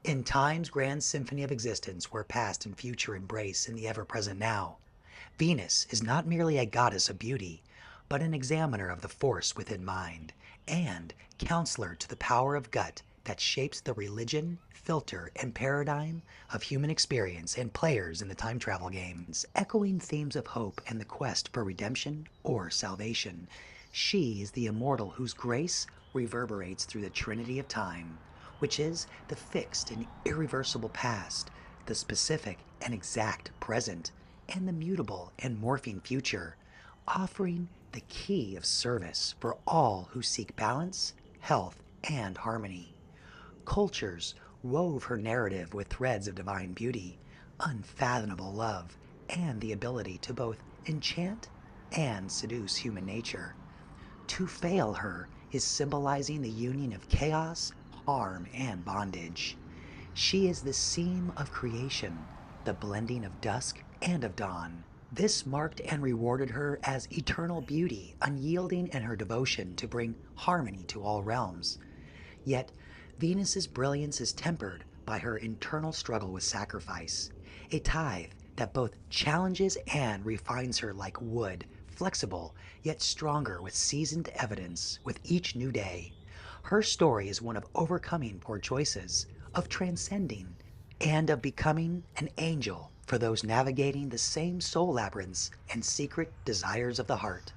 In time's grand symphony of existence where past and future embrace in the ever-present now, Venus is not merely a goddess of beauty, but an examiner of the force within mind, and counselor to the power of gut that shapes the religion, filter, and paradigm of human experience and players in the time travel games. Echoing themes of hope and the quest for redemption or salvation, she is the immortal whose grace reverberates through the trinity of time, which is the fixed and irreversible past, the specific and exact present, and the mutable and morphing future, offering the key of service for all who seek balance, health, and harmony. Cultures wove her narrative with threads of divine beauty, unfathomable love, and the ability to both enchant and seduce human nature. To fail her is symbolizing the union of chaos, harm, and bondage. She is the seam of creation, the blending of dusk and of dawn. This marked and rewarded her as eternal beauty, unyielding in her devotion to bring harmony to all realms. Yet, Venus's brilliance is tempered by her internal struggle with sacrifice, a tithe that both challenges and refines her like wood, flexible yet stronger with seasoned evidence with each new day. Her story is one of overcoming poor choices, of transcending, and of becoming an angel for those navigating the same soul labyrinths and secret desires of the heart.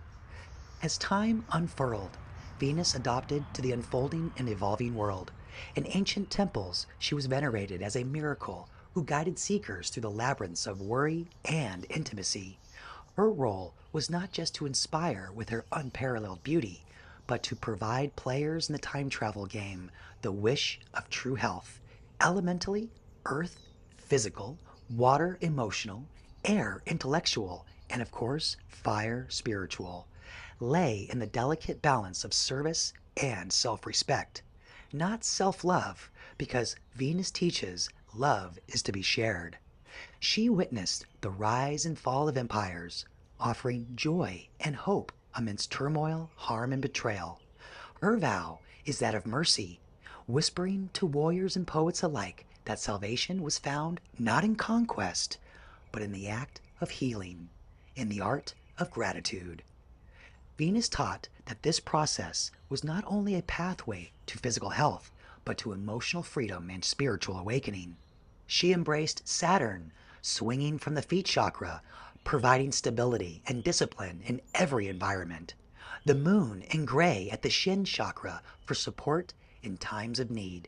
As time unfurled, Venus adopted to the unfolding and evolving world. In ancient temples, she was venerated as a miracle who guided seekers through the labyrinths of worry and intimacy. Her role was not just to inspire with her unparalleled beauty, but to provide players in the time travel game the wish of true health, elementally, earth, physical, water, emotional, air, intellectual, and of course, fire, spiritual, lay in the delicate balance of service and self-respect, not self-love, because Venus teaches love is to be shared. She witnessed the rise and fall of empires, offering joy and hope amidst turmoil, harm, and betrayal. Her vow is that of mercy, whispering to warriors and poets alike that salvation was found not in conquest, but in the act of healing, in the art of gratitude. Venus taught that this process was not only a pathway to physical health, but to emotional freedom and spiritual awakening. She embraced Saturn, swinging from the feet chakra, providing stability and discipline in every environment. The moon in gray at the shin chakra for support in times of need.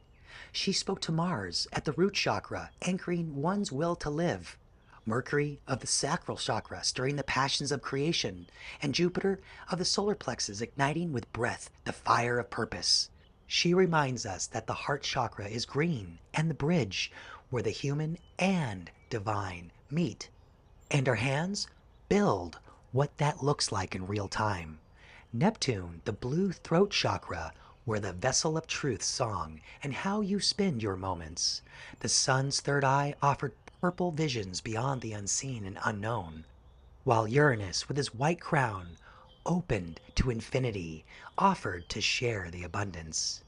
She spoke to Mars at the root chakra, anchoring one's will to live. Mercury of the sacral chakra, stirring the passions of creation, and Jupiter of the solar plexus, igniting with breath the fire of purpose. She reminds us that the heart chakra is green and the bridge where the human and divine meet, and our hands build what that looks like in real time. Neptune, the blue throat chakra, where the vessel of truth song and how you spend your moments. The sun's third eye offered purple visions beyond the unseen and unknown, while Uranus, with his white crown, opened to infinity, offered to share the abundance.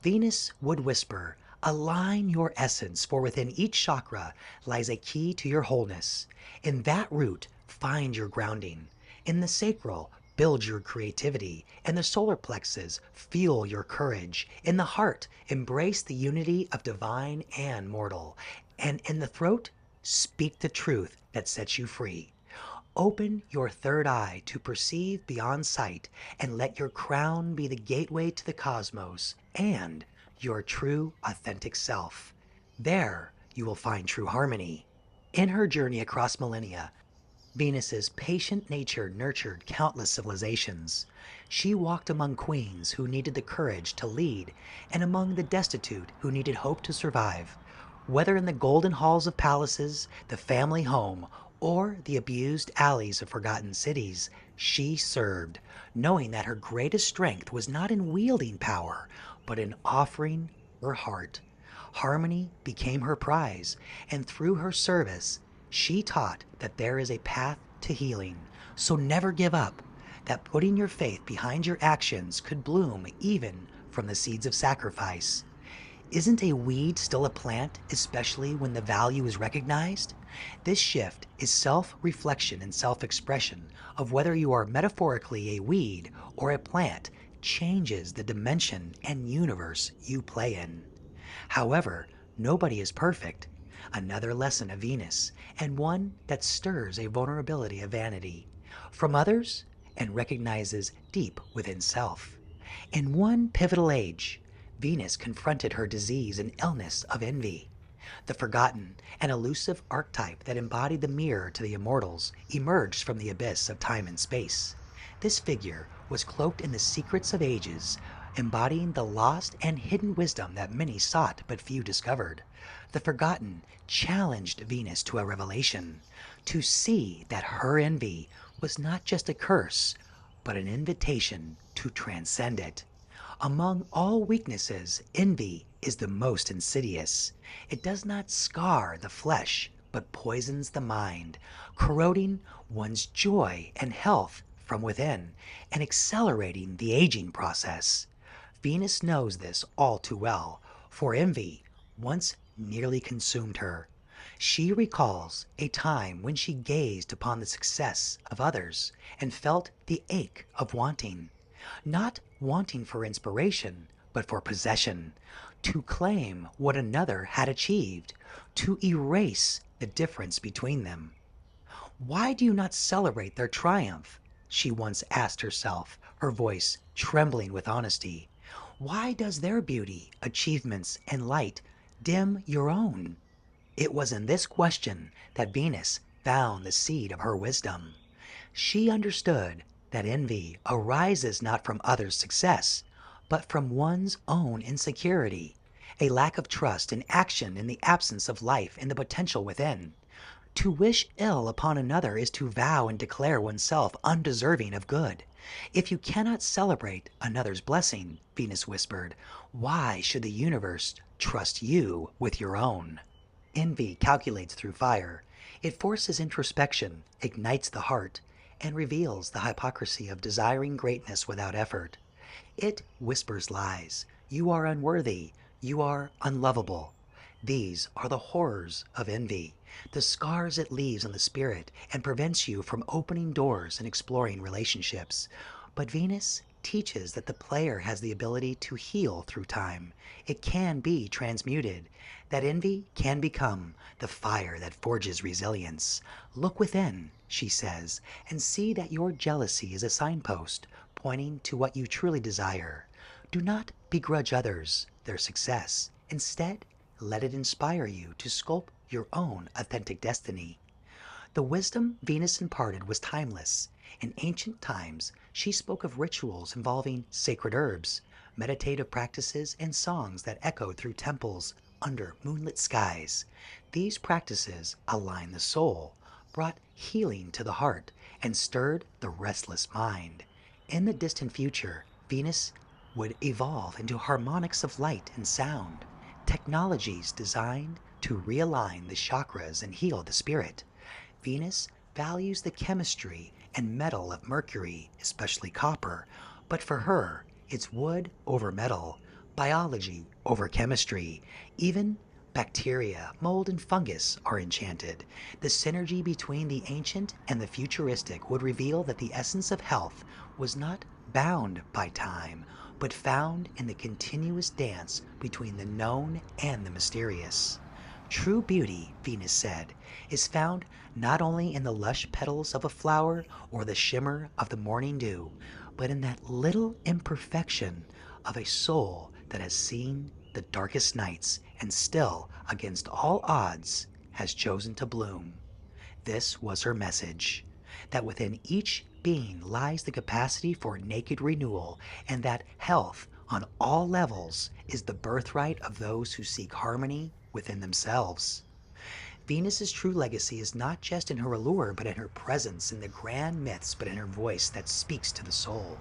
Venus would whisper, align your essence, for within each chakra lies a key to your wholeness. In that root, find your grounding. In the sacral, build your creativity. In the solar plexus, fuel your courage. In the heart, embrace the unity of divine and mortal. And in the throat, speak the truth that sets you free. Open your third eye to perceive beyond sight, and let your crown be the gateway to the cosmos and your true, authentic self. There you will find true harmony. In her journey across millennia, Venus's patient nature nurtured countless civilizations. She walked among queens who needed the courage to lead, and among the destitute who needed hope to survive. Whether in the golden halls of palaces, the family home, or the abused alleys of forgotten cities, she served, knowing that her greatest strength was not in wielding power, but in offering her heart. Harmony became her prize, and through her service, she taught that there is a path to healing. So never give up, that putting your faith behind your actions could bloom even from the seeds of sacrifice. Isn't a weed still a plant, especially when the value is recognized? This shift is self-reflection and self-expression of whether you are metaphorically a weed or a plant changes the dimension and universe you play in. However, nobody is perfect. Another lesson of Venus, and one that stirs a vulnerability of vanity from others and recognizes deep within self. In one pivotal age, Venus confronted her disease and illness of envy. The forgotten and elusive archetype that embodied the mirror to the Immortals emerged from the abyss of time and space. This figure was cloaked in the secrets of ages, embodying the lost and hidden wisdom that many sought but few discovered. The forgotten challenged Venus to a revelation, to see that her envy was not just a curse, but an invitation to transcend it. Among all weaknesses, envy is the most insidious. It does not scar the flesh, but poisons the mind, corroding one's joy and health from within, and accelerating the aging process. Venus knows this all too well, for envy once nearly consumed her. She recalls a time when she gazed upon the success of others and felt the ache of wanting. Not wanting for inspiration, but for possession, to claim what another had achieved, to erase the difference between them. Why do you not celebrate their triumph? She once asked herself, her voice trembling with honesty. Why does their beauty, achievements, and light dim your own? It was in this question that Venus found the seed of her wisdom. She understood that envy arises not from others' success, but from one's own insecurity, a lack of trust in action in the absence of life and the potential within. To wish ill upon another is to vow and declare oneself undeserving of good. If you cannot celebrate another's blessing, Venus whispered, why should the universe trust you with your own? Envy calculates through fire. It forces introspection, ignites the heart, and reveals the hypocrisy of desiring greatness without effort. It whispers lies. You are unworthy. You are unlovable. These are the horrors of envy, the scars it leaves on the spirit and prevents you from opening doors and exploring relationships. But Venus teaches that the player has the ability to heal through time. It can be transmuted. That envy can become the fire that forges resilience. Look within, she says, and see that your jealousy is a signpost pointing to what you truly desire. Do not begrudge others their success. Instead, let it inspire you to sculpt your own authentic destiny. The wisdom Venus imparted was timeless. In ancient times, she spoke of rituals involving sacred herbs, meditative practices, and songs that echoed through temples under moonlit skies. These practices aligned the soul, brought healing to the heart, and stirred the restless mind. In the distant future, Venus would evolve into harmonics of light and sound, technologies designed to realign the chakras and heal the spirit. Venus values the chemistry and metal of Mercury, especially copper, but for her, it's wood over metal, biology over chemistry. Even bacteria, mold, and fungus are enchanted. The synergy between the ancient and the futuristic would reveal that the essence of health was not bound by time, but found in the continuous dance between the known and the mysterious. True beauty, Venus said, is found not only in the lush petals of a flower or the shimmer of the morning dew, but in that little imperfection of a soul that has seen the darkest nights and still, against all odds, has chosen to bloom. This was her message, that within each being lies the capacity for naked renewal, and that health on all levels is the birthright of those who seek harmony within themselves. Venus's true legacy is not just in her allure, but in her presence, in the grand myths, but in her voice that speaks to the soul.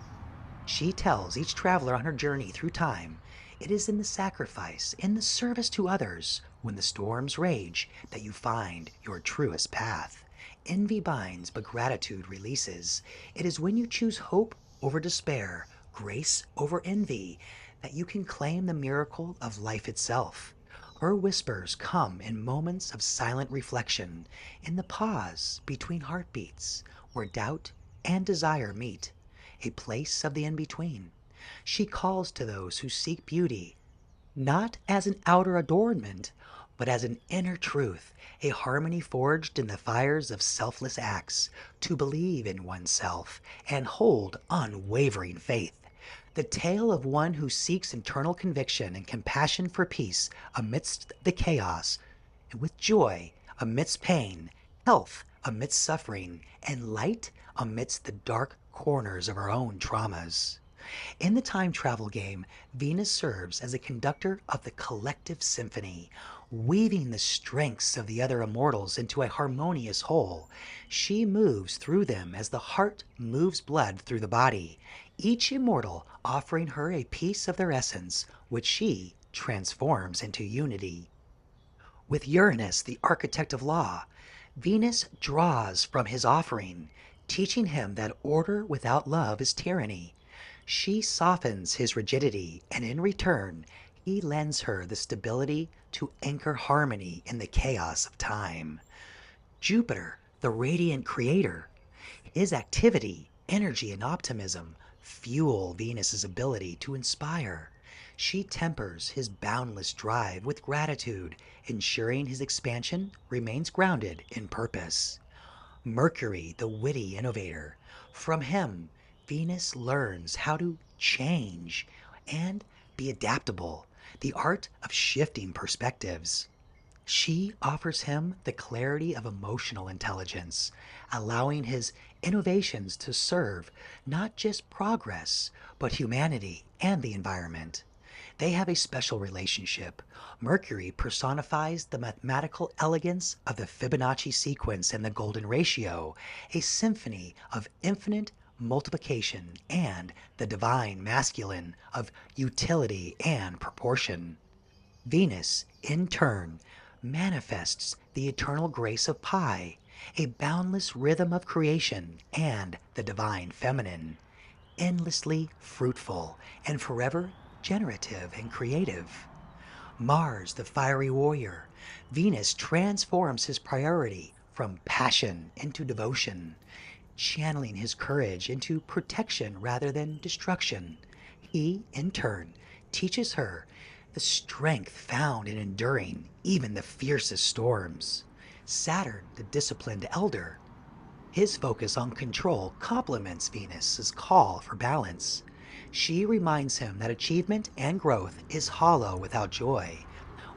She tells each traveler on her journey through time, it is in the sacrifice, in the service to others, when the storms rage, that you find your truest path. Envy binds, but gratitude releases. It is when you choose hope over despair, grace over envy, that you can claim the miracle of life itself. Her whispers come in moments of silent reflection, in the pause between heartbeats, where doubt and desire meet, a place of the in between. She calls to those who seek beauty, not as an outer adornment, but as an inner truth, a harmony forged in the fires of selfless acts, to believe in oneself and hold unwavering faith. The tale of one who seeks internal conviction and compassion for peace amidst the chaos, and with joy amidst pain, health amidst suffering, and light amidst the dark corners of our own traumas. In the time travel game, Venus serves as a conductor of the collective symphony, weaving the strengths of the other immortals into a harmonious whole. She moves through them as the heart moves blood through the body, each immortal offering her a piece of their essence, which she transforms into unity. With Uranus, the architect of law, Venus draws from his offering, teaching him that order without love is tyranny. She softens his rigidity, and in return, he lends her the stability to anchor harmony in the chaos of time. Jupiter, the radiant creator, his activity, energy, and optimism fuel Venus's ability to inspire. She tempers his boundless drive with gratitude, ensuring his expansion remains grounded in purpose. Mercury, the witty innovator. From him, Venus learns how to change and be adaptable, the art of shifting perspectives. She offers him the clarity of emotional intelligence, allowing his innovations to serve not just progress, but humanity and the environment. They have a special relationship. Mercury personifies the mathematical elegance of the Fibonacci sequence and the golden ratio, a symphony of infinite multiplication, and the divine masculine of utility and proportion. Venus, in turn, manifests the eternal grace of Pi, a boundless rhythm of creation, and the divine feminine, endlessly fruitful and forever generative and creative. Mars, the fiery warrior. Venus transforms his priority from passion into devotion, channeling his courage into protection rather than destruction. He, in turn, teaches her the strength found in enduring even the fiercest storms. Saturn, the disciplined elder. His focus on control complements Venus's call for balance. She reminds him that achievement and growth is hollow without joy,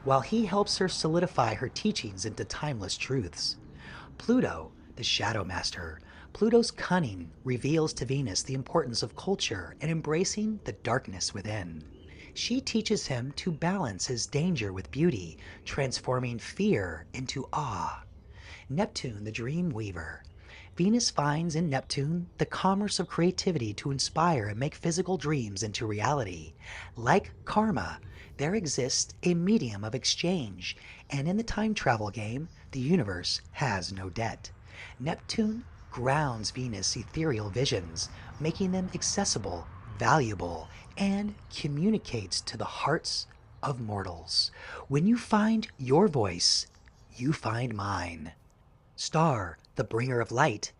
while he helps her solidify her teachings into timeless truths. Pluto, the Shadow Master. Pluto's cunning reveals to Venus the importance of culture and embracing the darkness within. She teaches him to balance his danger with beauty, transforming fear into awe. Neptune, the Dream Weaver. Venus finds in Neptune the commerce of creativity to inspire and make physical dreams into reality. Like karma, there exists a medium of exchange, and in the time travel game, the universe has no debt. Neptune grounds Venus' ethereal visions, making them accessible, valuable, and communicates to the hearts of mortals. When you find your voice, you find mine. Star, the bringer of light.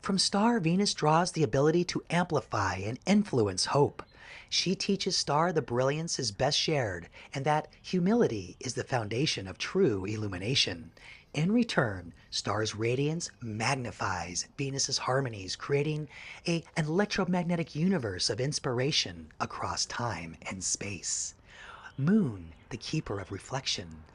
From Star, Venus draws the ability to amplify and influence hope. She teaches Star the brilliance is best shared and that humility is the foundation of true illumination. In return, Star's radiance magnifies Venus's harmonies, creating an electromagnetic universe of inspiration across time and space. Moon, the keeper of reflection.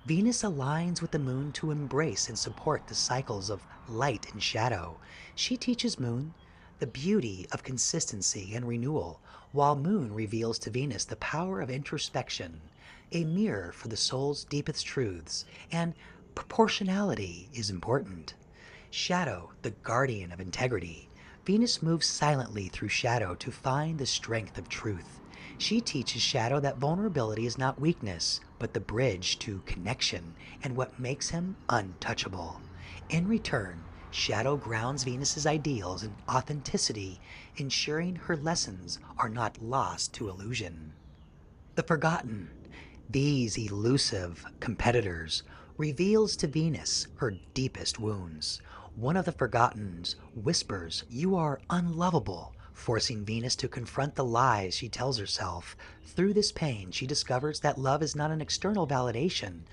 Venus aligns with the moon to embrace and support the cycles of light and shadow. She teaches Moon the beauty of consistency and renewal, while Moon reveals to Venus the power of introspection, a mirror for the soul's deepest truths, and proportionality is important. Shadow, the guardian of integrity. Venus moves silently through shadow to find the strength of truth. She teaches Shadow that vulnerability is not weakness, but the bridge to connection and what makes him untouchable. In return, Shadow grounds Venus's ideals in authenticity, ensuring her lessons are not lost to illusion. The Forgotten, these elusive competitors, reveals to Venus her deepest wounds. One of the Forgottens whispers, "You are unlovable," forcing Venus to confront the lies she tells herself. Through this pain, she discovers that love is not an external validation,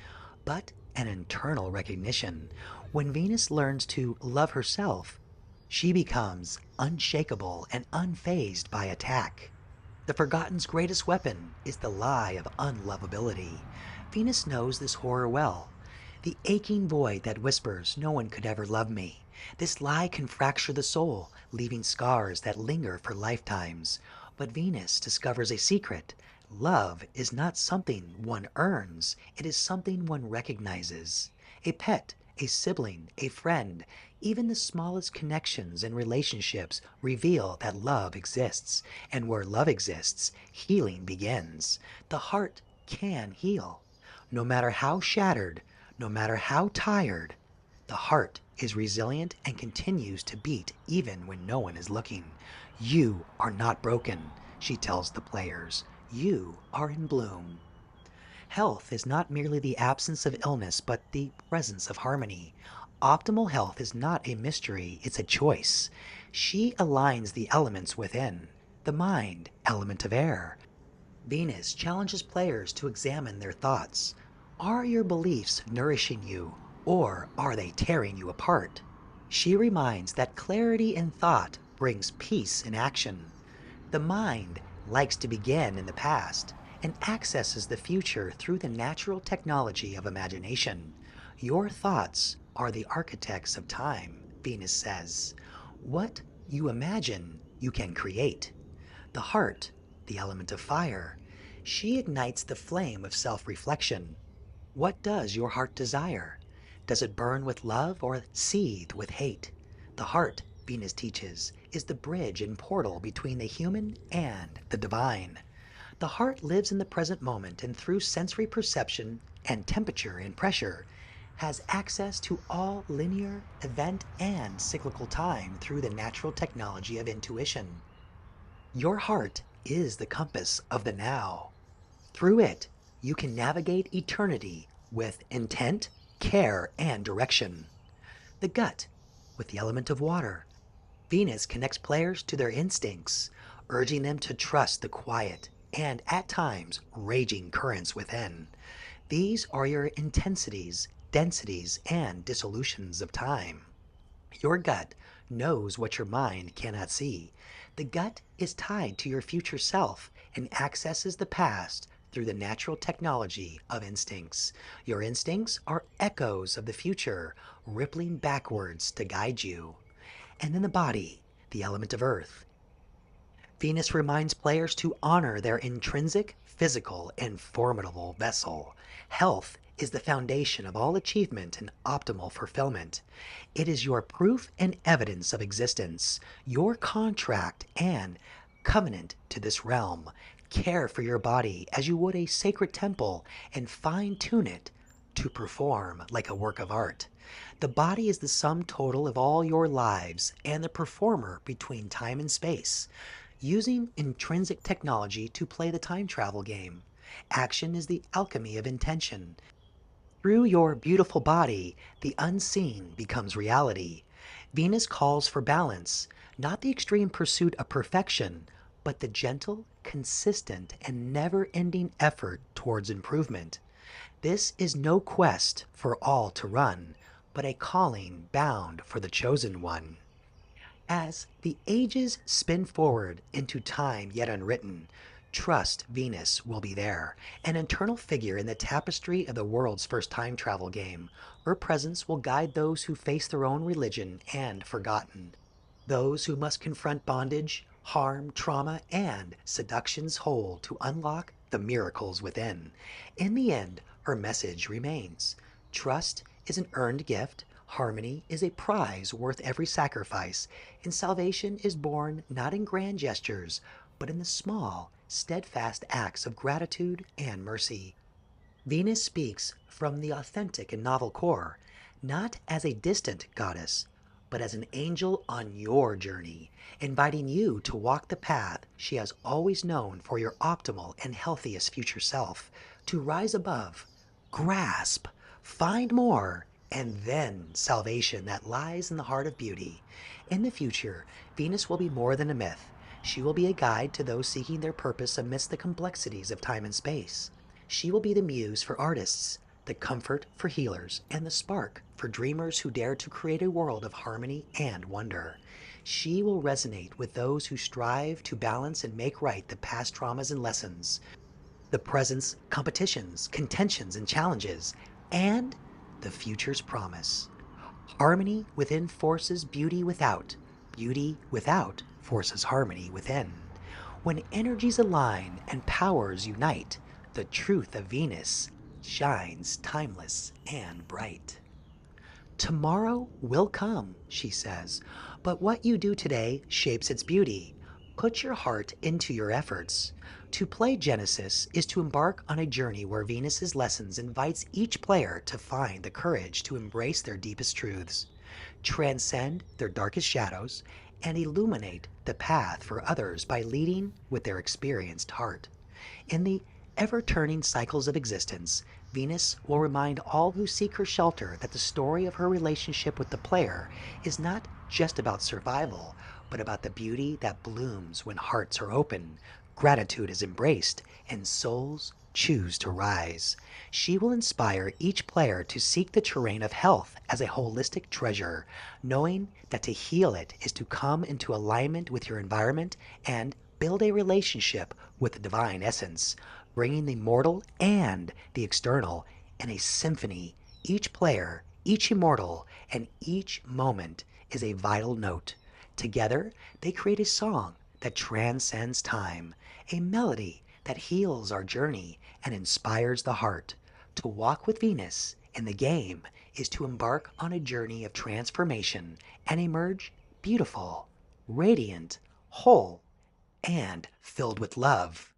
but an internal recognition. When Venus learns to love herself, she becomes unshakable and unfazed by attack. The Forgotten's greatest weapon is the lie of unlovability. Venus knows this horror well. The aching void that whispers, "No one could ever love me." This lie can fracture the soul, leaving scars that linger for lifetimes. But Venus discovers a secret. Love is not something one earns, it is something one recognizes. A pet, a sibling, a friend, even the smallest connections and relationships reveal that love exists. And where love exists, healing begins. The heart can heal. No matter how shattered, no matter how tired, the heart is resilient and continues to beat even when no one is looking. You are not broken, she tells the players. You are in bloom. Health is not merely the absence of illness, but the presence of harmony. Optimal health is not a mystery, it's a choice. She aligns the elements within. The mind, element of air. Venus challenges players to examine their thoughts. Are your beliefs nourishing you, or are they tearing you apart? She reminds that clarity in thought brings peace in action. The mind likes to begin in the past and accesses the future through the natural technology of imagination. Your thoughts are the architects of time, Venus says. What you imagine, you can create. The heart, the element of fire, she ignites the flame of self reflection. What does your heart desire? Does it burn with love or seethe with hate? The heart, Venus teaches, is the bridge and portal between the human and the divine. The heart lives in the present moment and through sensory perception and temperature and pressure has access to all linear, event, and cyclical time through the natural technology of intuition. Your heart is the compass of the now. Through it, you can navigate eternity with intent, care, and direction. The gut, with the element of water. Venus connects players to their instincts, urging them to trust the quiet and, at times, raging currents within. These are your intensities, densities, and dissolutions of time. Your gut knows what your mind cannot see. The gut is tied to your future self and accesses the past through the natural technology of instincts. Your instincts are echoes of the future, rippling backwards to guide you. And then the body, the element of earth. Venus reminds players to honor their intrinsic, physical, and formidable vessel. Health is the foundation of all achievement and optimal fulfillment. It is your proof and evidence of existence, your contract and covenant to this realm. Care for your body as you would a sacred temple and fine tune it to perform like a work of art. The body is the sum total of all your lives and the performer between time and space, using intrinsic technology to play the time travel game. Action is the alchemy of intention. Through your beautiful body, the unseen becomes reality. Venus calls for balance, not the extreme pursuit of perfection, but the gentle, consistent, and never ending effort towards improvement. This is no quest for all to run, but a calling bound for the chosen one. As the ages spin forward into time yet unwritten, trust Venus will be there, an eternal figure in the tapestry of the world's first time travel game. Her presence will guide those who face their own religion and forgotten, those who must confront bondage, harm, trauma, and seduction's hold to unlock the miracles within. In the end, her message remains. Trust is an earned gift, harmony is a prize worth every sacrifice, and salvation is born not in grand gestures, but in the small, steadfast acts of gratitude and mercy. Venus speaks from the authentic and novel core, not as a distant goddess, but as an angel on your journey, inviting you to walk the path she has always known for your optimal and healthiest future self, to rise above, grasp, find more, and then salvation that lies in the heart of beauty. In the future, Venus will be more than a myth. She will be a guide to those seeking their purpose amidst the complexities of time and space. She will be the muse for artists, the comfort for healers, and the spark for dreamers who dare to create a world of harmony and wonder. She will resonate with those who strive to balance and make right the past traumas and lessons, the present's competitions, contentions, and challenges, and the future's promise. Harmony within forces beauty without. Beauty without forces harmony within. When energies align and powers unite, the truth of Venus shines timeless and bright. Tomorrow will come, she says, but what you do today shapes its beauty. Put your heart into your efforts. To play Genesis is to embark on a journey where Venus's lessons invites each player to find the courage to embrace their deepest truths, transcend their darkest shadows, and illuminate the path for others by leading with their experienced heart. In the ever-turning cycles of existence, Venus will remind all who seek her shelter that the story of her relationship with the player is not just about survival, but about the beauty that blooms when hearts are open, gratitude is embraced, and souls choose to rise. She will inspire each player to seek the terrain of health as a holistic treasure, knowing that to heal it is to come into alignment with your environment and build a relationship with the divine essence, bringing the mortal and the external in a symphony. Each player, each immortal, and each moment is a vital note. Together, they create a song that transcends time, a melody that heals our journey and inspires the heart. To walk with Venus in the game is to embark on a journey of transformation and emerge beautiful, radiant, whole, and filled with love.